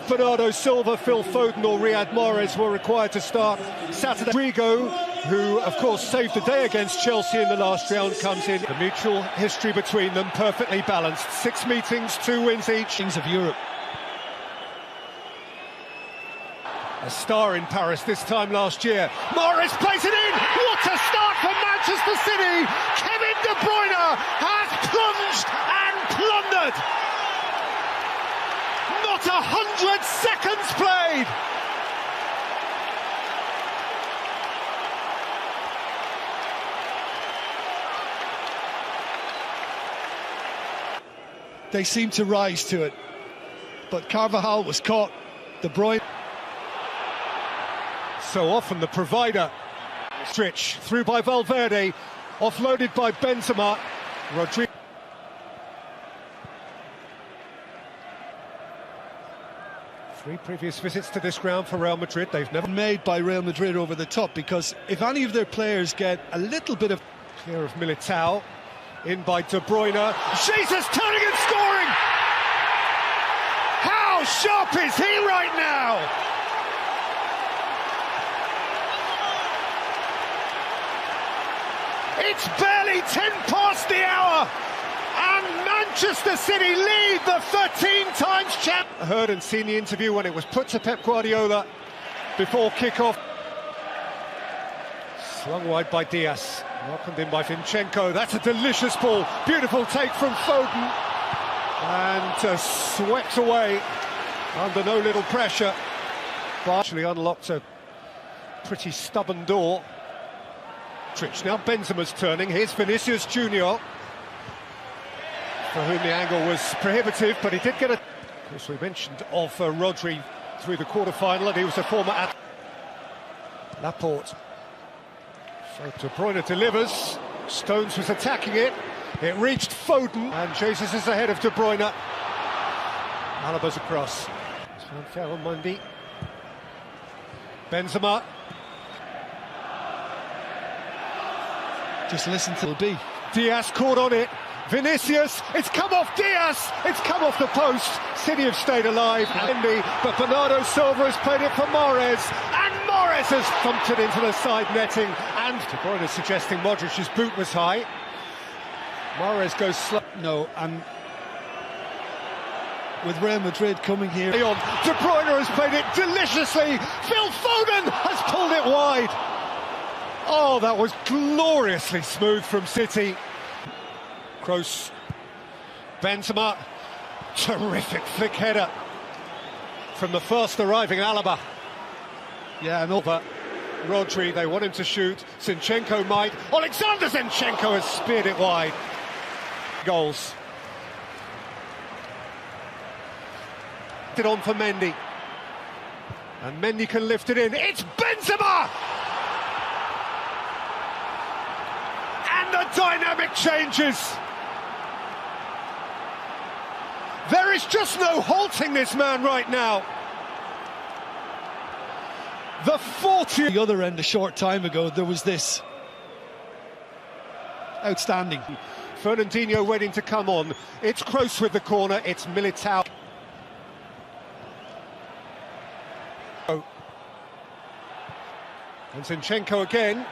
Bernardo Silva, Phil Foden or Riyad Mahrez were required to start Saturday. Rodrigo, who of course saved the day against Chelsea in the last round, comes in. The mutual history between them perfectly balanced. 6 meetings, 2 wins each. Kings of Europe. A star in Paris this time last year. Mahrez plays it in. What a start for Manchester City. Kevin De Bruyne has plunged and plundered. Not 100 seconds played. They seem to rise to it, but Carvajal was caught. De Bruyne. So often the provider. Stretch through by Valverde, offloaded by Benzema. Rodrigo. Three previous visits to this ground for Real Madrid. They've never Made by Real Madrid over the top, because if any of their players get a little bit of... Clear of Militao, in by De Bruyne. Jesus turning and scoring! How sharp is he right now? It's barely 10 past the hour, and Manchester City lead the 13 times champ. I heard and seen the interview when it was put to Pep Guardiola before kick-off. Slung wide by Diaz, welcomed in by Zinchenko. That's a delicious ball, beautiful take from Foden, and swept away under no little pressure. But actually unlocked a pretty stubborn door. Now Benzema's turning. Here's Vinicius Junior, for whom the angle was prohibitive, but he did get a... Of course, we mentioned of Rodri through the quarter-final, and he was a former at Laporte. So De Bruyne delivers. Stones was attacking it. It reached Foden, and Jesus is ahead of De Bruyne. Alaba's across. It's found Ferro Mundi. Benzema. Just listen to the B. Diaz caught on it. Vinicius, it's come off Diaz. It's come off the post. City have stayed alive. But Bernardo Silva has played it for Mahrez. And Mahrez has thumped it into the side netting. And De Bruyne suggesting Modric's boot was high. Mahrez goes slow. No, and with Real Madrid coming here... De Bruyne has played it deliciously. Phil Foden has pulled it wide. Oh, that was gloriously smooth from City. Kroos, Benzema, terrific flick header from the first arriving Alaba. Yeah, and over Rodri, they want him to shoot. Zinchenko might. Alexander Zinchenko has speared it wide. Goals. It on for Mendy. And Mendy can lift it in. It's Benzema! And the dynamic changes. There is just no halting this man right now. The 40th. The other end, a short time ago, there was this. Outstanding. Fernandinho waiting to come on. It's Kroos with the corner. It's Militao. And Zinchenko again.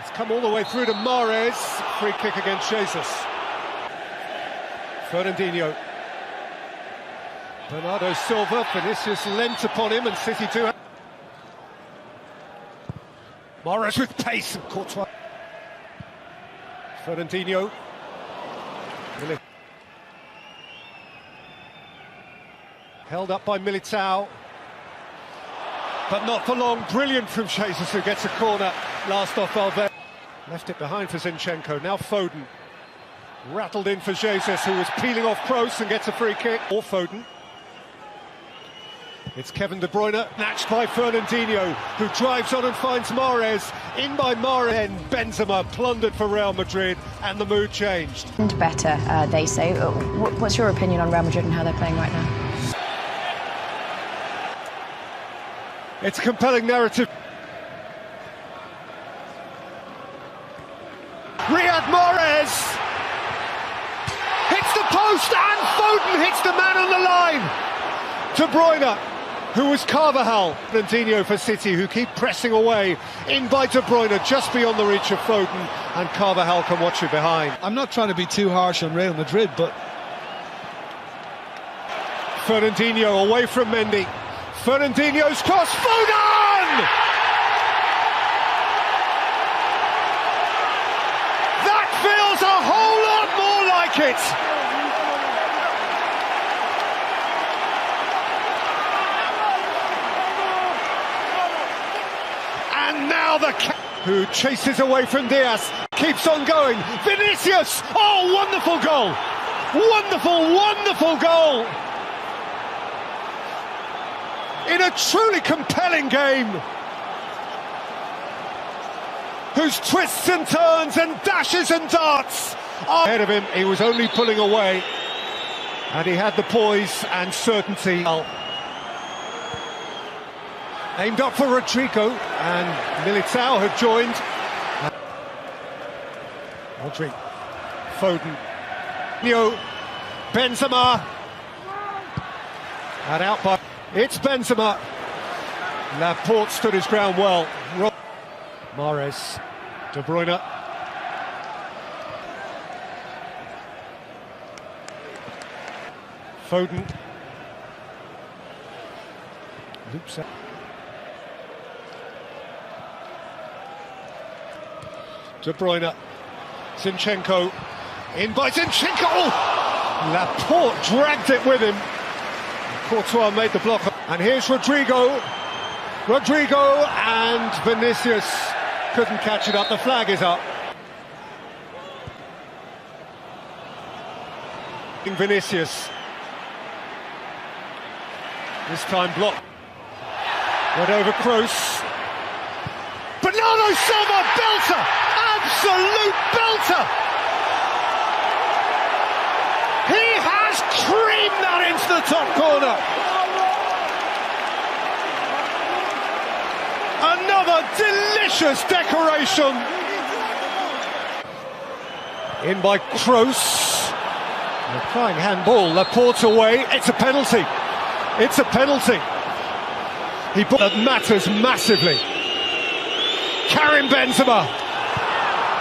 It's come all the way through to Mahrez. Free kick against Jesus. Fernandinho. Bernardo Silva. Vinicius lent upon him, and City do. Mahrez with pace and Courtois. Fernandinho. Held up by Militao. But not for long. Brilliant from Jesus, who gets a corner. Last off Valverde. Left it behind for Zinchenko. Now Foden. Rattled in for Jesus, who was peeling off Kroos and gets a free kick. Or Foden. It's Kevin De Bruyne, matched by Fernandinho, who drives on and finds Mahrez. In by Mahrez, and Benzema plundered for Real Madrid, and the mood changed. And better, they say. What's your opinion on Real Madrid and how they're playing right now? It's a compelling narrative. Riyad Mahrez hits the post, and Foden hits the man on the line. De Bruyne who was Carvajal. Fernandinho for City, who keep pressing away. In by De Bruyne, just beyond the reach of Foden, and Carvajal can watch it behind. I'm not trying to be too harsh on Real Madrid, but... Fernandinho away from Mendy. Fernandinho's cross, Foden! That feels a whole lot more like it! And now who chases away from Diaz, keeps on going. Vinicius! Oh, wonderful goal! Wonderful, wonderful goal! In a truly compelling game, whose twists and turns and dashes and darts are ahead of him. He was only pulling away, and he had the poise and certainty. Aimed up for Rodrigo, and Militao had joined. Rodrigo, Foden, Benzema, and out by... It's Benzema. Laporte stood his ground well. Mahrez, De Bruyne. Foden. Loops out. De Bruyne. Zinchenko. In by Zinchenko. Oh! Laporte dragged it with him. Courtois made the block, and here's Rodrigo, and Vinicius couldn't catch it up. The flag is up. Vinicius, this time blocked. Went over Kroos. Bernardo Silva, belter, absolute belter. He has creamed that into the top corner. Another delicious decoration. In by Kroos. Applying handball. Laporte away. It's a penalty. It's a penalty. That matters massively. Karim Benzema.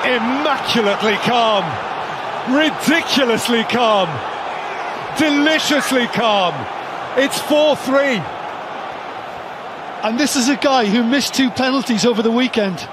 Immaculately calm. Ridiculously calm. Deliciously calm. It's 4-3. And this is a guy who missed 2 penalties over the weekend.